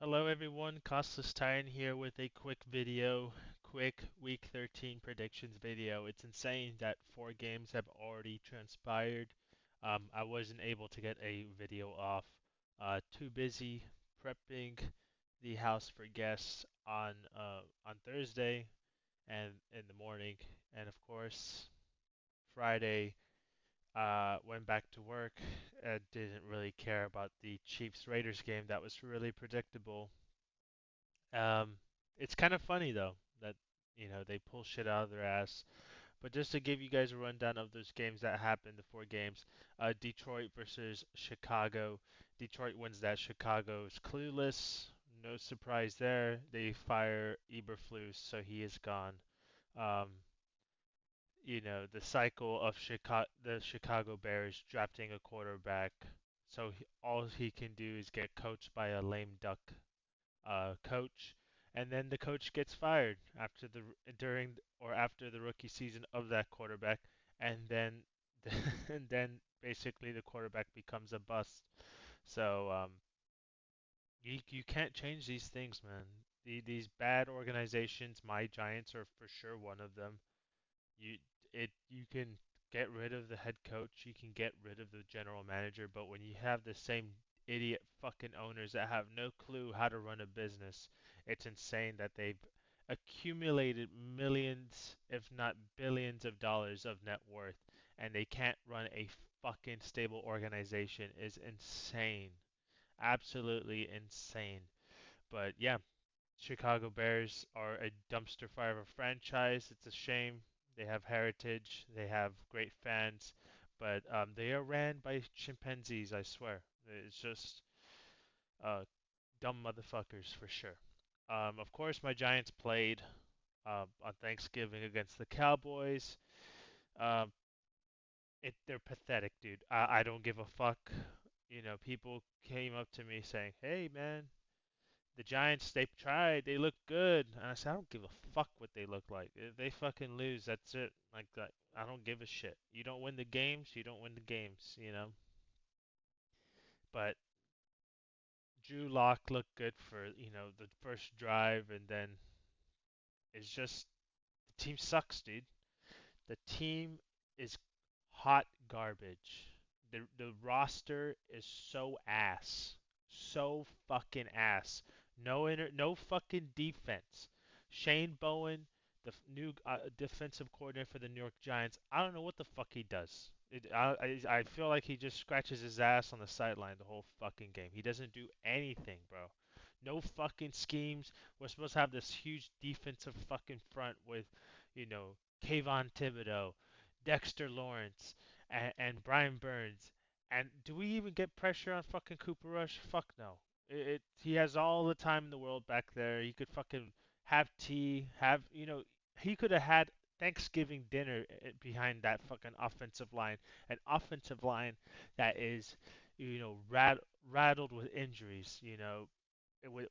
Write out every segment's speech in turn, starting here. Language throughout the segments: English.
Hello everyone, Costless here with a quick video, quick Week 13 predictions video. It's insane that 4 games have already transpired. I wasn't able to get a video off. Too busy prepping the house for guests on Thursday and in the morning, and of course Friday. Went back to work. Didn't really care about the Chiefs Raiders game. That was really predictable. Um, it's kind of funny though that they pull shit out of their ass. But just to give you guys a rundown of those games that happened, the 4 games, Detroit versus Chicago. Detroit wins that. Chicago's clueless. No surprise there. They fire Eberflus, so he is gone. Um, the cycle of the Chicago Bears drafting a quarterback, so all he can do is get coached by a lame duck coach, and then the coach gets fired after the rookie season of that quarterback, and then and then basically the quarterback becomes a bust. So you can't change these things, man. These bad organizations, my Giants are for sure one of them. You you can get rid of the head coach, you can get rid of the general manager, but when you have the same idiot fucking owners that have no clue how to run a business, it's insane that they've accumulated millions, if not billions of dollars of net worth, and they can't run a fucking stable organization is insane. Absolutely insane. But yeah, Chicago Bears are a dumpster fire of a franchise. It's a shame. They have heritage, they have great fans, but they are ran by chimpanzees, I swear. It's just uh, dumb motherfuckers for sure. Of course, my Giants played on Thanksgiving against the Cowboys. Um, they're pathetic, dude. I don't give a fuck. People came up to me saying, "Hey, man, the Giants, they tried. They look good." And I said, I don't give a fuck what they look like. If they fucking lose, that's it. Like that, I don't give a shit. You don't win the games, you don't win the games. But Drew Lock looked good for, the first drive, and then it's just the team sucks, dude. The team is hot garbage. The roster is so ass. So fucking ass. No fucking defense. Shane Bowen, the new defensive coordinator for the New York Giants, I don't know what the fuck he does. I feel like he just scratches his ass on the sideline the whole fucking game. He doesn't do anything, bro. No fucking schemes. We're supposed to have this huge defensive fucking front with, Kayvon Thibodeau, Dexter Lawrence, and Brian Burns. And do we even get pressure on fucking Cooper Rush? Fuck no. He has all the time in the world back there. He could fucking have tea, he could have had Thanksgiving dinner behind that fucking offensive line. An offensive line that is, rattled with injuries,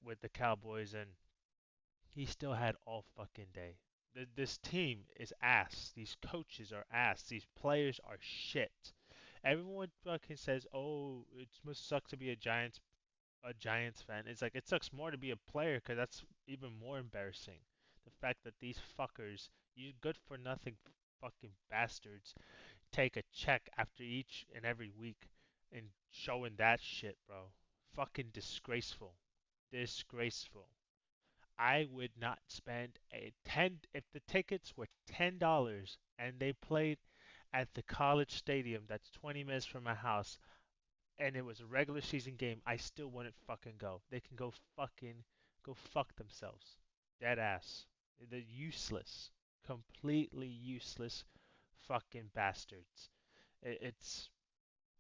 with the Cowboys, and he still had all fucking day. This team is ass. These coaches are ass. These players are shit. Everyone fucking says, "Oh, it must suck to be a Giants fan." It's like it sucks more to be a player because that's even more embarrassing. The fact that these fuckers, you good for nothing fucking bastards, take a check after each and every week and showing that shit, bro. Fucking disgraceful. Disgraceful. I would not spend a 10 if the tickets were $10 and they played at the college stadium that's 20 minutes from my house and it was a regular season game, I still wouldn't fucking go. They can go fuck themselves. Dead ass. They're useless. Completely useless fucking bastards. It's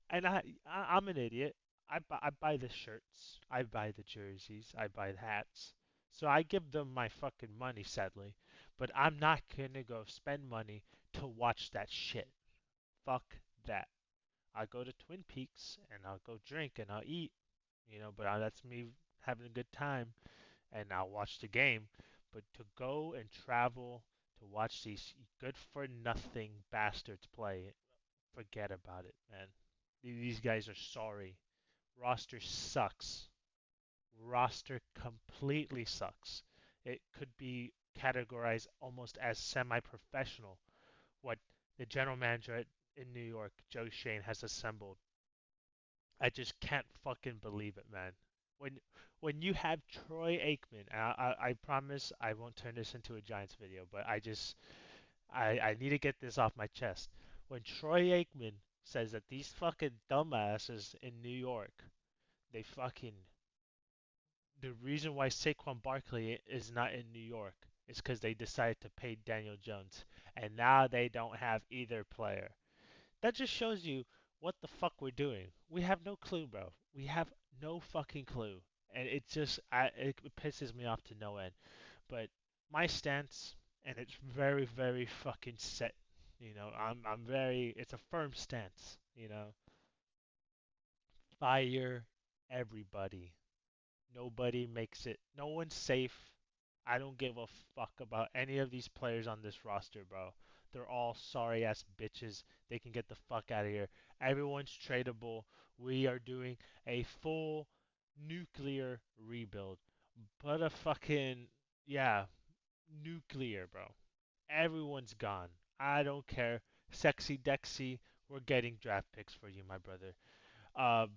and I'm an idiot. I buy the shirts, I buy the jerseys, I buy the hats. So I give them my fucking money, sadly. But I'm not gonna go spend money to watch that shit. Fuck that. I go to Twin Peaks and I'll go drink and I'll eat, but that's me having a good time and I'll watch the game. But to go and travel to watch these good for nothing bastards play, forget about it, man. These guys are sorry. Roster sucks. roster completely sucks. It could be categorized almost as semi-professional. What the general manager in New York, Joe Shane, has assembled. I just can't fucking believe it, man. When when you have Troy Aikman, and I promise I won't turn this into a Giants video, but I need to get this off my chest. When Troy Aikman says that these fucking dumbasses in New York, they fucking the reason why Saquon Barkley is not in New York is because they decided to pay Daniel Jones, and now they don't have either player. That just shows you what the fuck we're doing. We have no clue, bro. We have no fucking clue, and it pisses me off to no end. But my stance, and it's very very fucking set. I'm very. It's a firm stance. Fire everybody. Nobody makes it. No one's safe. I don't give a fuck about any of these players on this roster, bro. They're all sorry ass bitches. They can get the fuck out of here. Everyone's tradable. We are doing a full nuclear rebuild. But a fucking, yeah, nuclear, bro. Everyone's gone. I don't care. Sexy Dexy, we're getting draft picks for you, my brother.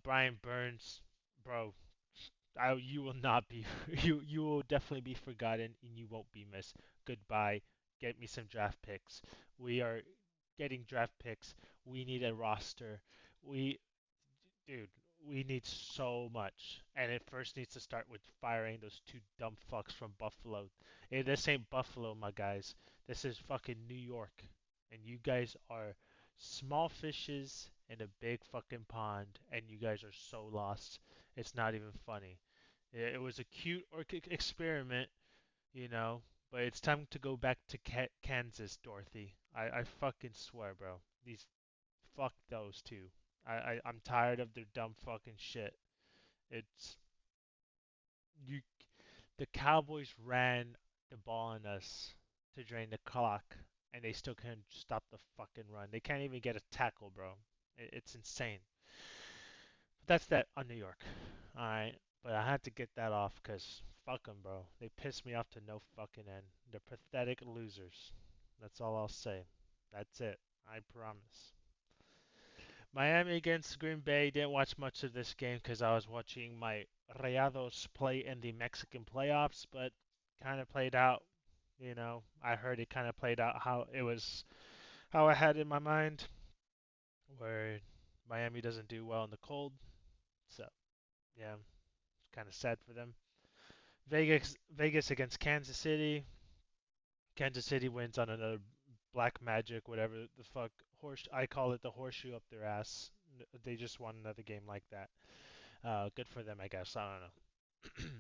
Brian Burns, bro, you will not be you will definitely be forgotten and you won't be missed. Goodbye. Get me some draft picks. We are getting draft picks. We need a roster. We dude, we need so much. And it first needs to start with firing those two dumb fucks from Buffalo. Hey, this ain't Buffalo, my guys. This is fucking New York. And you guys are small fishes in a big fucking pond and you guys are so lost. It's not even funny. It was a cute experiment, you know, but it's time to go back to Kansas, Dorothy. I fucking swear, bro. These fuck those two. I'm tired of their dumb fucking shit. It's you. The Cowboys ran the ball on us to drain the clock, and they still can't stop the fucking run. They can't even get a tackle, bro. It's insane. But that's that on New York. All right, but I had to get that off because fuck them, bro. They piss me off to no fucking end. They're pathetic losers. That's all I'll say. That's it. I promise. Miami against Green Bay. Didn't watch much of this game because I was watching my Rayados play in the Mexican playoffs, but kind of played out. I heard it kind of played out how I had in my mind, where Miami doesn't do well in the cold. So yeah, it's kind of sad for them. Vegas against Kansas City. Kansas City wins on another black magic, whatever the fuck horse. I call it the horseshoe up their ass. They just won another game like that. Good for them, I guess. I don't know.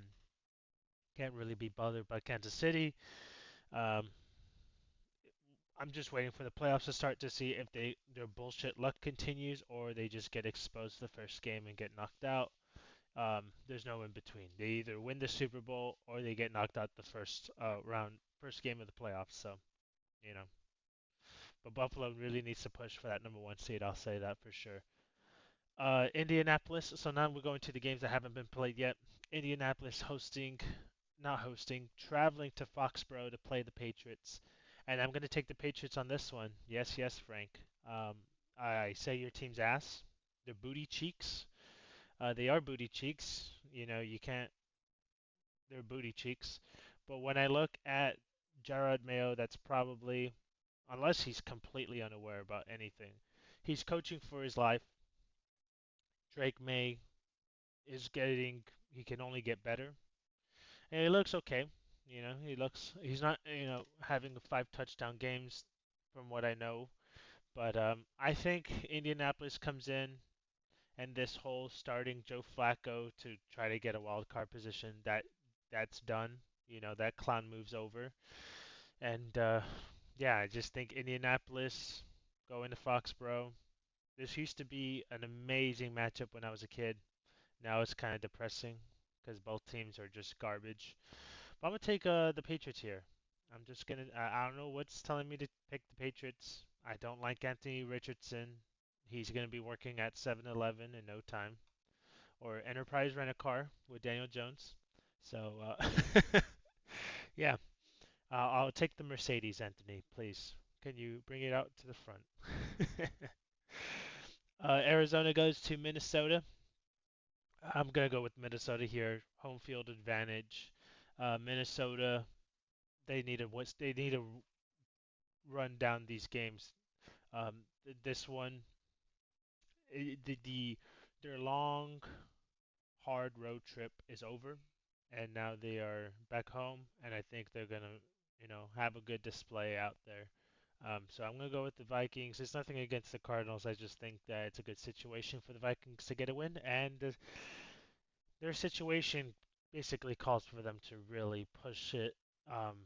Can't really be bothered by Kansas City. Um, I'm just waiting for the playoffs to start to see if their bullshit luck continues or they just get exposed the first game and get knocked out. There's no in between. They either win the Super Bowl or they get knocked out the first game of the playoffs. So you know, but Buffalo really needs to push for that number one seed. I'll say that for sure. Indianapolis. So now we're going to the games that haven't been played yet. Indianapolis not hosting, traveling to Foxborough to play the Patriots. And I'm going to take the Patriots on this one. Yes, yes, Frank. Um, I say your team's ass. They're booty cheeks. They are booty cheeks. You can't. They're booty cheeks. But when I look at Jarrod Mayo, that's probably, unless he's completely unaware about anything, he's coaching for his life. Drake May he can only get better. And he looks okay. He's not, having five touchdown games from what I know. But I think Indianapolis comes in and this whole starting Joe Flacco to try to get a wild card position, that's done. That clown moves over. And yeah, I just think Indianapolis going to Foxborough. This used to be an amazing matchup when I was a kid. Now it's kind of depressing because both teams are just garbage. But I'm gonna take the Patriots here. I'm just gonna. I don't know what's telling me to pick the Patriots. I don't like Anthony Richardson. He's gonna be working at 7-Eleven in no time, or Enterprise Rent a Car with Daniel Jones. So, yeah, I'll take the Mercedes, Anthony, please. Can you bring it out to the front? Arizona goes to Minnesota. I'm gonna go with Minnesota here. Home field advantage. Minnesota, they need to run down these games. This one, the their long, hard road trip is over, and now they are back home, and I think they're gonna, have a good display out there. So I'm gonna go with the Vikings. There's nothing against the Cardinals. I just think that it's a good situation for the Vikings to get a win, and their situation basically calls for them to really push it, um,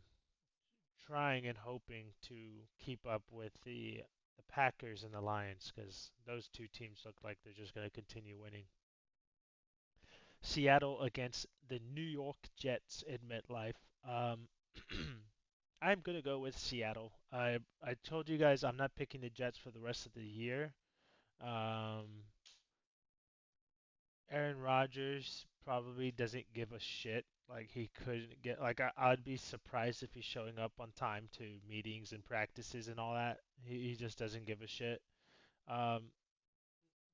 trying and hoping to keep up with the Packers and the Lions, because those two teams look like they're just going to continue winning. Seattle against the New York Jets in MetLife. Um, I'm gonna go with Seattle. I told you guys I'm not picking the Jets for the rest of the year. Um, Aaron Rodgers probably doesn't give a shit. Like he couldn't get like I'd be surprised if he's showing up on time to meetings and practices and all that. He just doesn't give a shit. Um,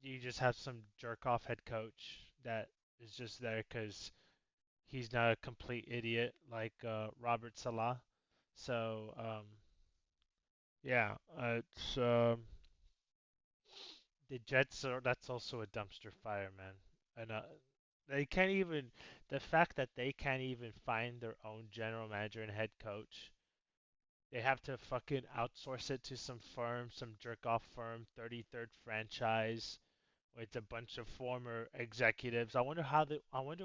you just have some jerk off head coach that is just there because he's not a complete idiot like Robert Salah. So yeah, it's the Jets are that's also a dumpster fire, man. And they can't even the fact that they can't even find their own general manager and head coach. They have to fucking outsource it to some firm, some jerk off firm, 33rd franchise. It's a bunch of former executives. I wonder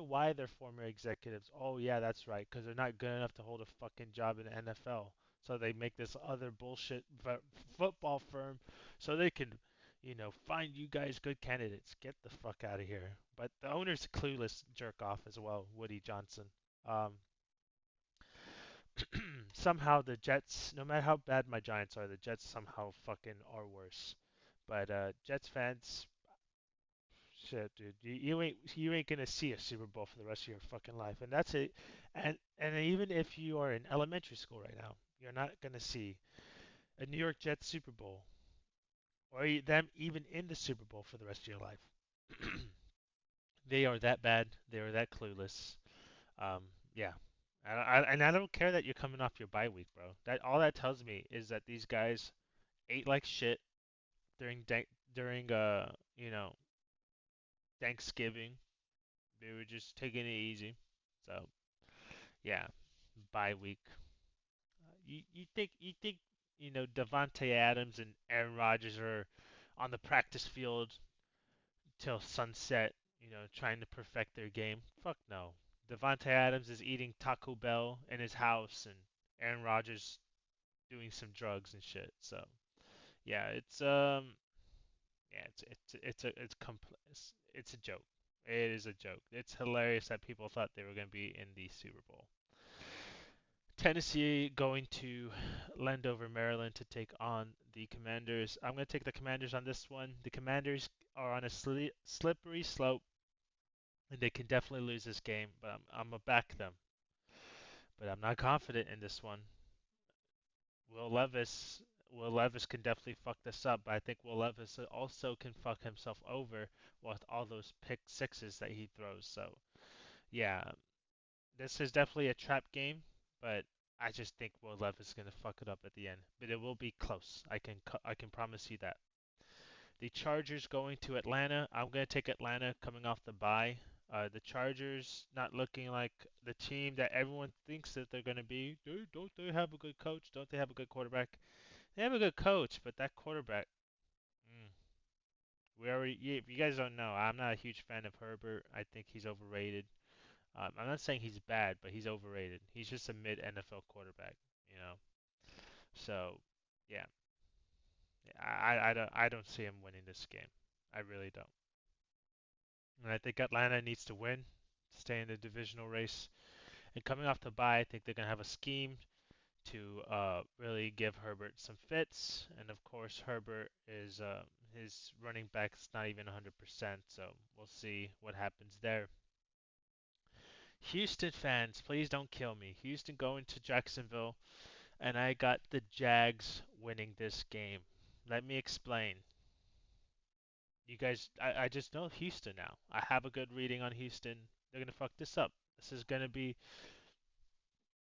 why they're former executives. Oh yeah, that's right, because they're not good enough to hold a fucking job in the NFL. So they make this other bullshit football firm so they can, find you guys good candidates. Get the fuck out of here. But the owner's a clueless jerk off as well, Woody Johnson. Um, somehow the Jets, no matter how bad my Giants are, the Jets somehow fucking are worse. But Jets fans, shit, dude. You ain't gonna see a Super Bowl for the rest of your fucking life, and that's it. And even if you are in elementary school right now, you're not gonna see a New York Jets Super Bowl or them even in the Super Bowl for the rest of your life. They are that bad. They are that clueless. Um, yeah. And I don't care that you're coming off your bye week, bro. That all that tells me is that these guys ate like shit during Thanksgiving. They were just taking it easy. So yeah, bye week. You think Devonte Adams and Aaron Rodgers are on the practice field till sunset, trying to perfect their game? Fuck no. Devonte Adams is eating Taco Bell in his house, and Aaron Rodgers doing some drugs and shit. So yeah, it's a joke. It is a joke. It's hilarious that people thought they were going to be in the Super Bowl. Tennessee going to Landover, Maryland to take on the Commanders. I'm going to take the Commanders on this one. The Commanders are on a slippery slope, and they can definitely lose this game, but I'm going to back them. But I'm not confident in this one. Will Levis Will Levis can definitely fuck this up, but I think Will Levis also can fuck himself over with all those pick sixes that he throws. So yeah, this is definitely a trap game, but I just think Will Levis is gonna fuck it up at the end. But it will be close. I can promise you that. The Chargers going to Atlanta. I'm gonna take Atlanta coming off the bye. The Chargers not looking like the team that everyone thinks that they're gonna be. Don't they have a good coach? Don't they have a good quarterback? They have a good coach, but that quarterback. Mm, if you guys don't know, I'm not a huge fan of Herbert. I think he's overrated. I'm not saying he's bad, but he's overrated. He's just a mid NFL quarterback, you know. So, yeah, I don't see him winning this game. I really don't. And I think Atlanta needs to win to stay in the divisional race. And coming off the bye, I think they're gonna have a scheme to really give Herbert some fits. And of course, Herbert is his running back's not even 100%, so we'll see what happens there. Houston fans, please don't kill me. Houston going to Jacksonville, and I got the Jags winning this game. Let me explain. You guys, I just know Houston now. I have a good reading on Houston. They're gonna fuck this up. This is gonna be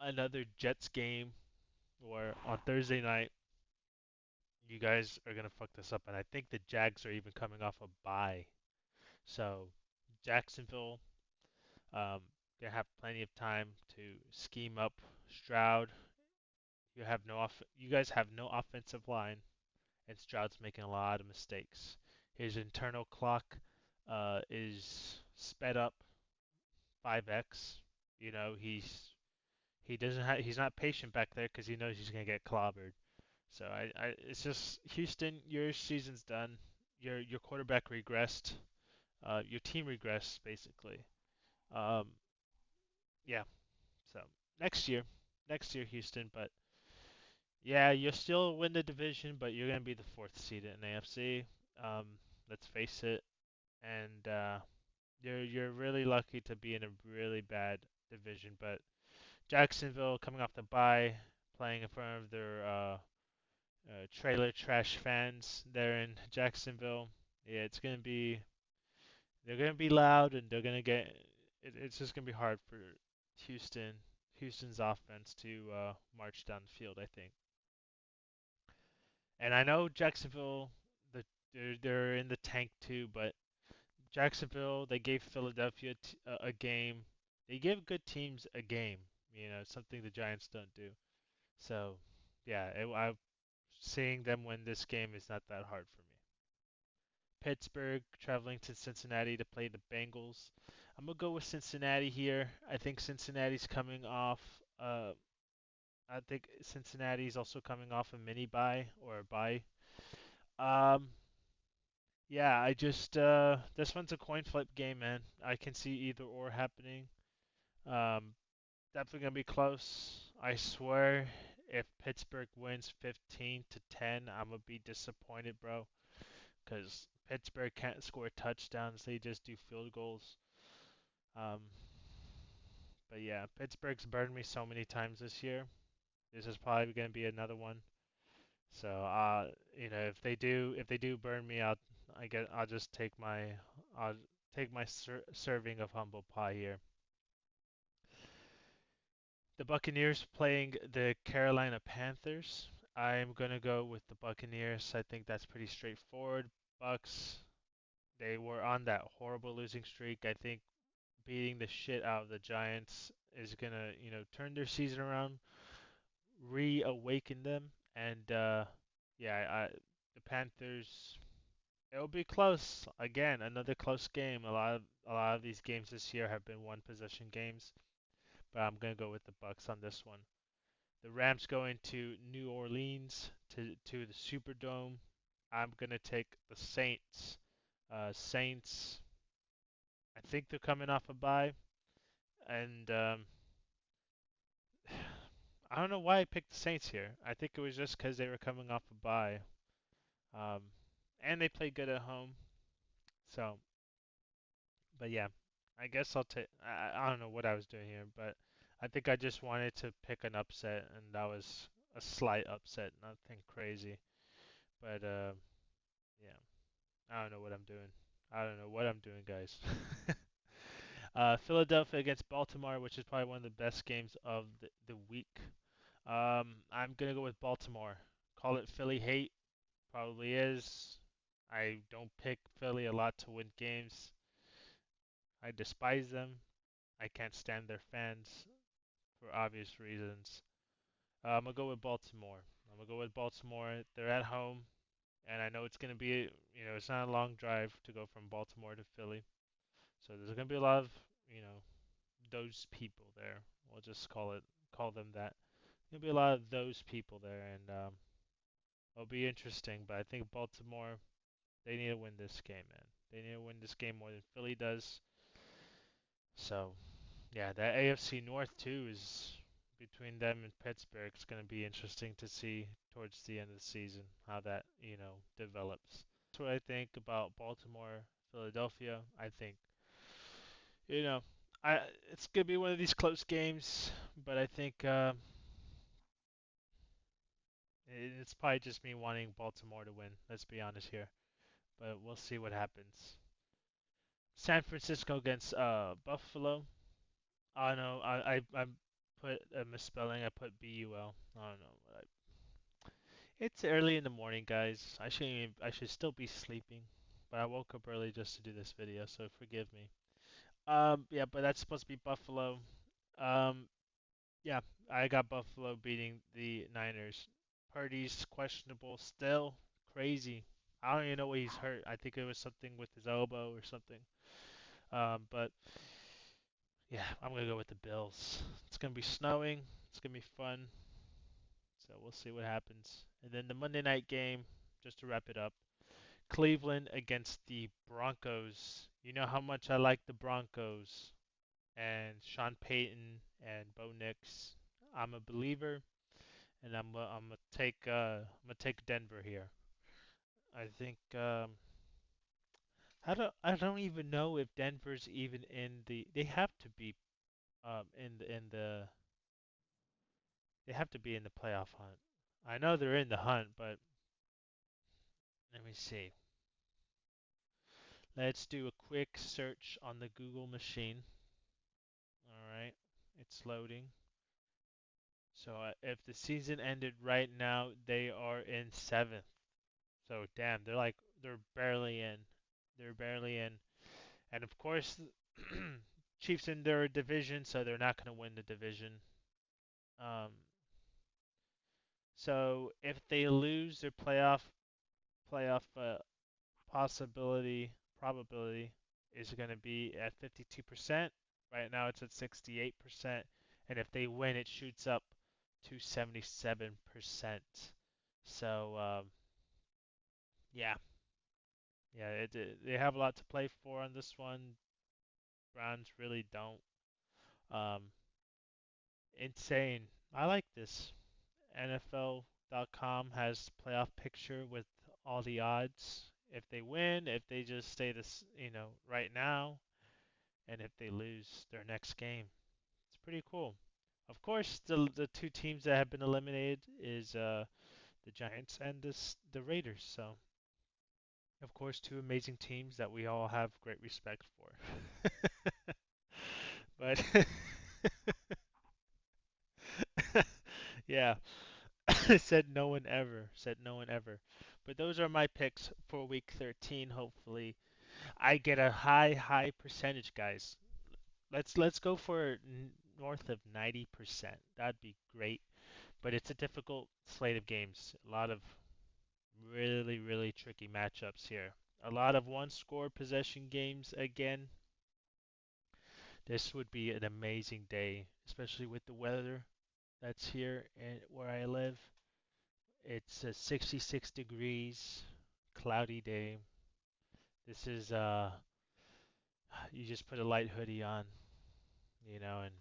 another Jets game where on Thursday night you guys are gonna fuck this up, and I think the Jags are even coming off a bye. So Jacksonville, um, they have plenty of time to scheme up Stroud. You guys have no offensive line, and Stroud's making a lot of mistakes. His internal clock is sped up 5x. You know, he's not patient back there because he knows he's gonna get clobbered. So it's just Houston, your season's done. Your quarterback regressed. Your team regressed basically. Um, yeah. So next year, next year Houston, but yeah, you'll still win the division, but you're gonna be the fourth seed in AFC. Um, let's face it, and you're really lucky to be in a really bad division. But Jacksonville coming off the bye, playing in front of their trailer trash fans there in Jacksonville. Yeah, they're gonna be loud and they're gonna it's just gonna be hard for Houston Houston's offense to march down the field, I think. And I know Jacksonville, they're in the tank too, but Jacksonville they gave Philadelphia a game. They give good teams a game, something the Giants don't do. So yeah, seeing them win this game is not that hard for me. Pittsburgh traveling to Cincinnati to play the Bengals. I'm gonna go with Cincinnati here. I think Cincinnati's coming off. I think Cincinnati's also coming off a mini bye or a bye. Um, yeah, I just this one's a coin flip game, man. I can see either or happening. Um, definitely gonna be close. I swear, if Pittsburgh wins 15 to 10, I'm gonna be disappointed, bro. Because Pittsburgh can't score touchdowns; they just do field goals. Um, but yeah, Pittsburgh's burned me so many times this year. This is probably going to be another one. So, if they do burn me out, I'll just I'll take my serving of humble pie here. The Buccaneers playing the Carolina Panthers. I'm gonna go with the Buccaneers. I think that's pretty straightforward. Bucks, they were on that horrible losing streak. I think beating the shit out of the Giants is gonna, turn their season around, reawaken them, and yeah, the Panthers. It'll be close again. Another close game. A lot of these games this year have been one possession games, but I'm gonna go with the Bucks on this one. The Rams going to New Orleans to the Superdome. I'm gonna take the Saints. Saints. I think they're coming off a bye, and I don't know why I picked the Saints here. I think it was just because they were coming off a bye, um, and they play good at home. So, but yeah, I guess I'll take. I don't know what I was doing here, but I think I just wanted to pick an upset, and that was a slight upset, nothing crazy. But yeah, I don't know what I'm doing. I don't know what I'm doing, guys. Philadelphia against Baltimore, which is probably one of the best games of the week. I'm gonna go with Baltimore. Call it Philly hate, probably is. I don't pick Philly a lot to win games. I despise them. I can't stand their fans for obvious reasons. I'm gonna go with Baltimore. I'm gonna go with Baltimore. They're at home, and I know it's gonna be, it's not a long drive to go from Baltimore to Philly. So there's gonna be a lot of, you know, those people there. We'll just call them that. There's gonna be a lot of those people there, and it'll be interesting. But I think Baltimore, they need to win this game, man. They need to win this game more than Philly does. So yeah, that AFC North too is between them and Pittsburgh. It's going to be interesting to see towards the end of the season how that, develops. That's what I think about Baltimore, Philadelphia. I think, you know, I it's gonna be one of these close games, but I think it's probably just me wanting Baltimore to win. Let's be honest here, but we'll see what happens. San Francisco against Buffalo. Oh no, I put a misspelling. I put BUL. I don't know. It's early in the morning, guys. I should still be sleeping, but I woke up early just to do this video, so forgive me. Yeah, but that's supposed to be Buffalo. Um, yeah, I got Buffalo beating the Niners. Purdy's questionable still. Crazy. I don't even know what he's hurt. I think it was something with his elbow or something. But yeah, I'm gonna go with the Bills. It's gonna be snowing. It's gonna be fun. So we'll see what happens. And then the Monday night game, just to wrap it up, Cleveland against the Broncos. You know how much I like the Broncos and Sean Payton and Bo Nix. I'm a believer, and I'm gonna take Denver here. I think I don't even know if Denver's even in the. They have to be in the they have to be in the playoff hunt. I know they're in the hunt, but let me see. Let's do a quick search on the Google machine. All right, it's loading. So if the season ended right now, they are in seventh. So damn, they're barely in. They're barely in. And of course, Chiefs in their division, so they're not going to win the division. Um, so if they lose their playoff possibility probability is going to be at 52%. Right now it's at 68%, and if they win, it shoots up to 77%. So yeah, yeah, they have a lot to play for on this one. Browns really don't. Um, Insane. I like this. NFL.com has playoff picture with all the odds. If they win, if they just stay right now, and if they lose their next game. It's pretty cool. Of course, the two teams that have been eliminated is the Giants and the Raiders. So, of course, two amazing teams that we all have great respect for. But yeah, said no one ever. Said no one ever. But those are my picks for week 13. Hopefully, I get a high percentage, guys. Let's go for north of 90%. That'd be great. But it's a difficult slate of games. A lot of really tricky matchups here. A lot of one-score possession games again. This would be an amazing day, especially with the weather that's here and where I live. It's 66 degrees, cloudy day. This is you just put a light hoodie on, and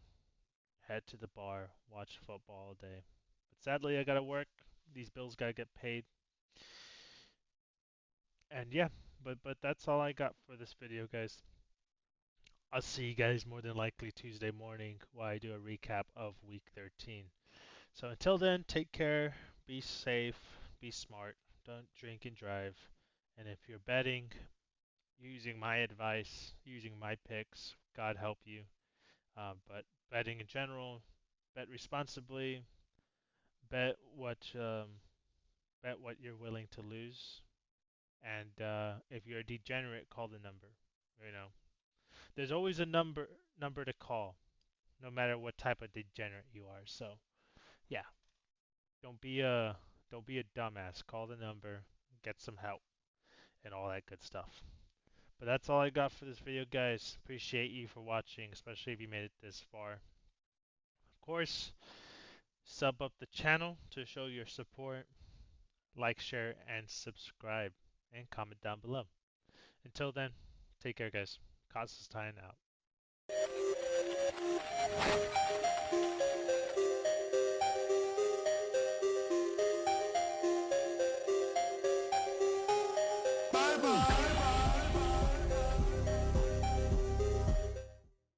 head to the bar, watch football all day. But sadly, I gotta work. These bills gotta get paid. And yeah, but that's all I got for this video, guys. I'll see you guys more than likely Tuesday morning while I do a recap of week 13. So until then, take care, be safe, be smart, don't drink and drive. And if you're betting, using my advice, using my picks, God help you. But betting in general, bet responsibly, bet what um, bet what you're willing to lose. And if you're a degenerate, call the number. You know, there's always a number to call, no matter what type of degenerate you are. So yeah, don't be a don't be a dumbass. Call the number, get some help, and all that good stuff. But that's all I got for this video, guys. Appreciate you for watching, especially if you made it this far. Of course, sub up the channel to show your support. Like, share, and subscribe, and comment down below. Until then, take care, guys. Costless out.